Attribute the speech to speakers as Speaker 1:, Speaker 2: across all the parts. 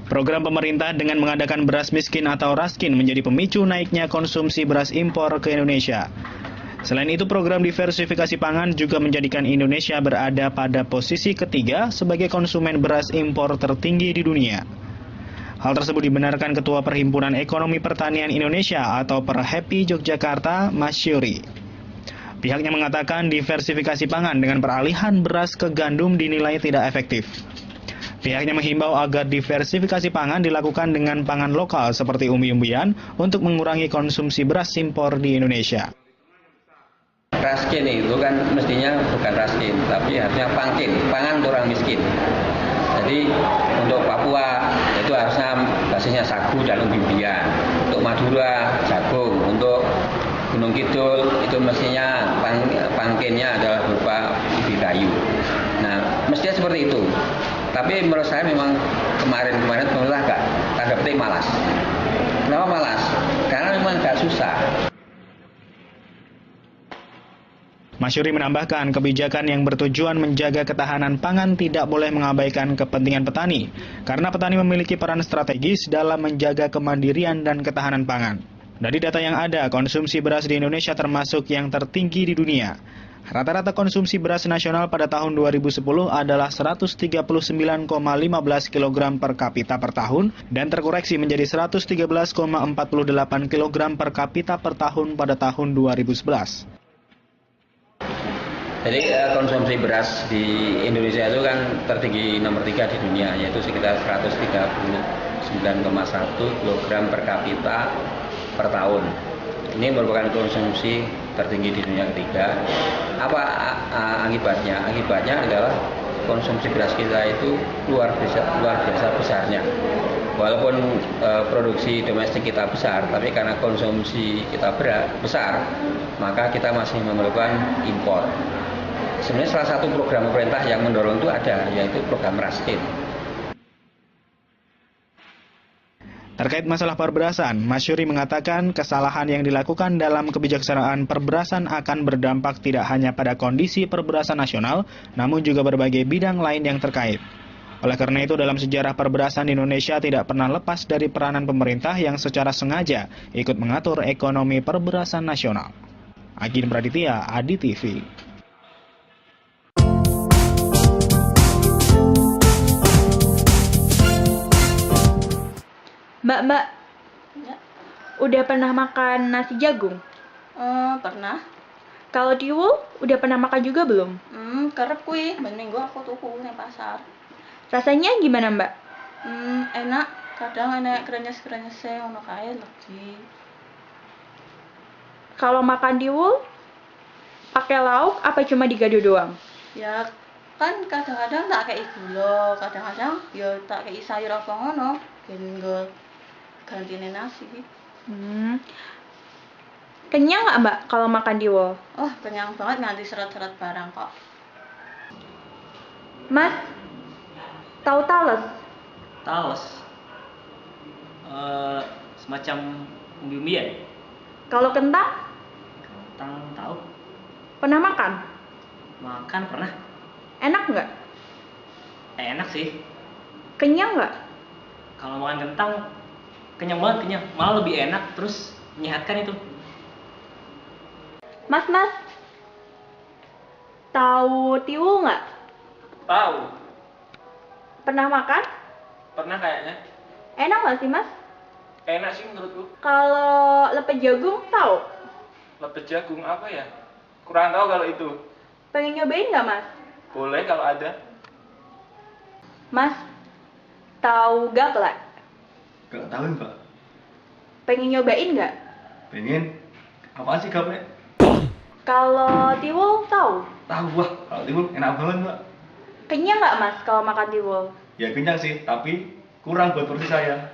Speaker 1: Program pemerintah dengan mengadakan beras miskin atau raskin menjadi pemicu naiknya konsumsi beras impor ke Indonesia. Selain itu, program diversifikasi pangan juga menjadikan Indonesia berada pada posisi ketiga sebagai konsumen beras impor tertinggi di dunia. Hal tersebut dibenarkan Ketua Perhimpunan Ekonomi Pertanian Indonesia atau Perhepi Yogyakarta, Mas Syuri. Pihaknya mengatakan diversifikasi pangan dengan peralihan beras ke gandum dinilai tidak efektif. Pihaknya menghimbau agar diversifikasi pangan dilakukan dengan pangan lokal seperti umbi-umbian untuk mengurangi konsumsi beras impor di Indonesia.
Speaker 2: Raskin itu kan mestinya bukan raskin, tapi harusnya pangkin, pangan untuk orang miskin. Jadi untuk Papua itu harusnya basisnya sagu dan umbi-umbian. Untuk Madura jagung, untuk Gunung Kidul itu mestinya pangkinnya adalah berupa ubi kayu. Nah, mestinya seperti itu. Tapi menurut saya memang kemarin pemerintah agak tanda petik malas. Kenapa malas? Karena memang agak susah.
Speaker 1: Mas Syuri menambahkan kebijakan yang bertujuan menjaga ketahanan pangan tidak boleh mengabaikan kepentingan petani, karena petani memiliki peran strategis dalam menjaga kemandirian dan ketahanan pangan. Dari data yang ada, konsumsi beras di Indonesia termasuk yang tertinggi di dunia. Rata-rata konsumsi beras nasional pada tahun 2010 adalah 139,15 kg per kapita per tahun dan terkoreksi menjadi 113,48 kg per kapita per tahun pada tahun 2011.
Speaker 2: Jadi konsumsi beras di Indonesia itu kan tertinggi nomor 3 di dunia, yaitu sekitar 139,1 kg per kapita per tahun. Ini merupakan konsumsi tertinggi di dunia ketiga. Apa akibatnya? Akibatnya adalah konsumsi beras kita itu luar biasa besarnya. Walaupun produksi domestik kita besar, tapi karena konsumsi kita besar, maka kita masih memerlukan impor. Sebenarnya salah satu program pemerintah yang mendorong itu ada, yaitu program Raskin.
Speaker 1: Terkait masalah perberasan, Mas Syuri mengatakan kesalahan yang dilakukan dalam kebijaksanaan perberasan akan berdampak tidak hanya pada kondisi perberasan nasional, namun juga berbagai bidang lain yang terkait. Oleh karena itu, dalam sejarah perberasan di Indonesia tidak pernah lepas dari peranan pemerintah yang secara sengaja ikut mengatur ekonomi perberasan nasional. Agin Praditya, Adi TV.
Speaker 3: Mbak,
Speaker 4: Ya,
Speaker 3: udah pernah makan nasi jagung?
Speaker 4: pernah.
Speaker 3: Kalau tiwul, udah pernah makan juga belum?
Speaker 4: Kerep kuwi, ben minggu aku tuku nang pasar.
Speaker 3: Rasanya gimana, Mbak?
Speaker 4: Enak, kadang enek krenyes-krenyese ngono kae legi.
Speaker 3: Kalau makan tiwul, pakai lauk apa cuma digado doang?
Speaker 4: Ya kan kadang-kadang tak kei gula, kadang-kadang ya tak kei sayur apa ngono, ben nggo gantine nasi.
Speaker 3: Kenyang nggak, Mbak, kalau makan tiwul?
Speaker 4: Oh, kenyang banget nganti seret-seret barang kok.
Speaker 3: Mas, tahu tales?
Speaker 5: Taos, semacam umbi-umbian.
Speaker 3: Kalau kentang,
Speaker 5: Kentang tahu,
Speaker 3: pernah makan?
Speaker 5: makan pernah.
Speaker 3: Enak nggak?
Speaker 5: Enak sih.
Speaker 3: Kenyang nggak?
Speaker 5: Kalau makan kentang kenyang banget, kenyang. Malah lebih enak, terus menyehatkan itu.
Speaker 3: Mas, tahu tiwul nggak?
Speaker 5: Tahu,
Speaker 3: Pernah makan?
Speaker 5: pernah kayaknya.
Speaker 3: Enak nggak sih, Mas?
Speaker 5: Enak sih menurutku.
Speaker 3: Kalau lepet jagung, tahu?
Speaker 5: Lepet jagung apa ya? Kurang tahu kalau itu.
Speaker 3: Pengen nyobain nggak, Mas?
Speaker 5: Boleh kalau ada.
Speaker 3: Mas, tahu gaplek?
Speaker 6: Gak tahu Mbak.
Speaker 3: Pengen nyobain nggak?
Speaker 6: Pengen. Apa sih gaplek?
Speaker 3: Kalau tiwul, tahu?
Speaker 6: Tahu wah. Kalau timun enak banget Mbak.
Speaker 3: Kenyang nggak, Mas, kalau makan tiwul?
Speaker 6: Ya kenyang sih, tapi kurang buat porsi saya.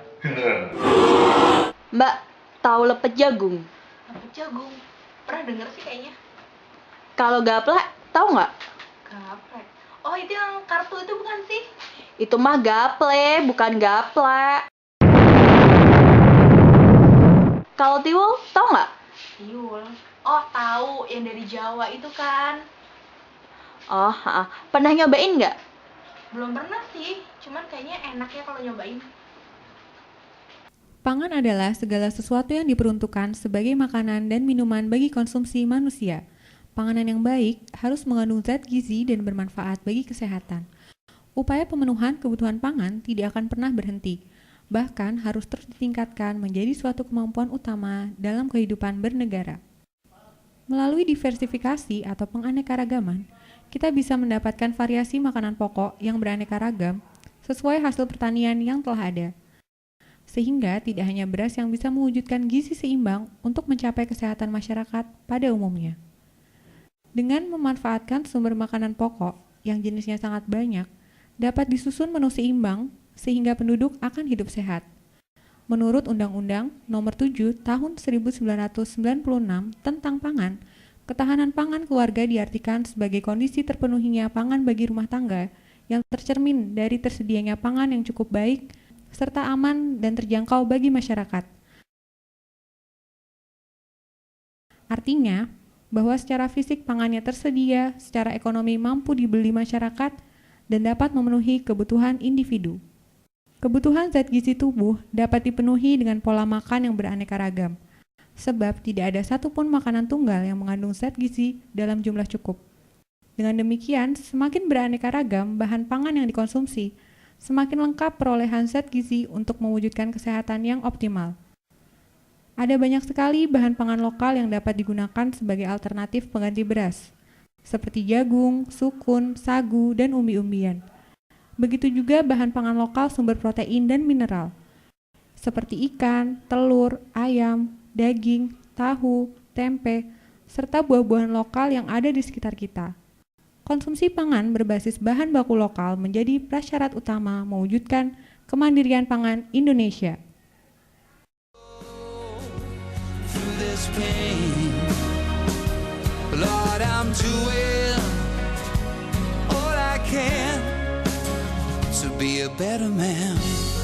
Speaker 3: Mbak, tahu lepet jagung?
Speaker 4: Lepet jagung. Pernah denger sih kayaknya.
Speaker 3: Kalau gaplek, tahu nggak?
Speaker 4: Gaplek. Oh, itu yang kartu itu bukan sih?
Speaker 3: Itu mah gaple, bukan gaplek. Kalau tiwul, tahu nggak?
Speaker 4: Tiwul. Oh, tahu yang dari Jawa itu kan.
Speaker 3: Oh, pernah nyobain nggak?
Speaker 4: Belum pernah sih, cuman kayaknya enak ya kalau nyobain.
Speaker 7: Pangan adalah segala sesuatu yang diperuntukkan sebagai makanan dan minuman bagi konsumsi manusia. Panganan yang baik harus mengandung zat gizi dan bermanfaat bagi kesehatan. Upaya pemenuhan kebutuhan pangan tidak akan pernah berhenti, bahkan harus terus ditingkatkan menjadi suatu kemampuan utama dalam kehidupan bernegara. Melalui diversifikasi atau penganekaragaman, kita bisa mendapatkan variasi makanan pokok yang beraneka ragam sesuai hasil pertanian yang telah ada. Sehingga tidak hanya beras yang bisa mewujudkan gizi seimbang untuk mencapai kesehatan masyarakat pada umumnya. Dengan memanfaatkan sumber makanan pokok yang jenisnya sangat banyak, dapat disusun menu seimbang sehingga penduduk akan hidup sehat. Menurut Undang-Undang Nomor 7 Tahun 1996 tentang Pangan, ketahanan pangan keluarga diartikan sebagai kondisi terpenuhinya pangan bagi rumah tangga yang tercermin dari tersedianya pangan yang cukup baik serta aman dan terjangkau bagi masyarakat. Artinya, bahwa secara fisik pangannya tersedia, secara ekonomi mampu dibeli masyarakat, dan dapat memenuhi kebutuhan individu. Kebutuhan zat gizi tubuh dapat dipenuhi dengan pola makan yang beraneka ragam, sebab tidak ada satupun makanan tunggal yang mengandung zat gizi dalam jumlah cukup. Dengan demikian, semakin beraneka ragam bahan pangan yang dikonsumsi, semakin lengkap perolehan zat gizi untuk mewujudkan kesehatan yang optimal. Ada banyak sekali bahan pangan lokal yang dapat digunakan sebagai alternatif pengganti beras, seperti jagung, sukun, sagu, dan umbi-umbian. Begitu juga bahan pangan lokal sumber protein dan mineral, seperti ikan, telur, ayam, daging, tahu, tempe, serta buah-buahan lokal yang ada di sekitar kita. Konsumsi pangan berbasis bahan baku lokal menjadi prasyarat utama mewujudkan kemandirian pangan Indonesia.
Speaker 8: Lord, I'm doing all I can to be a better man.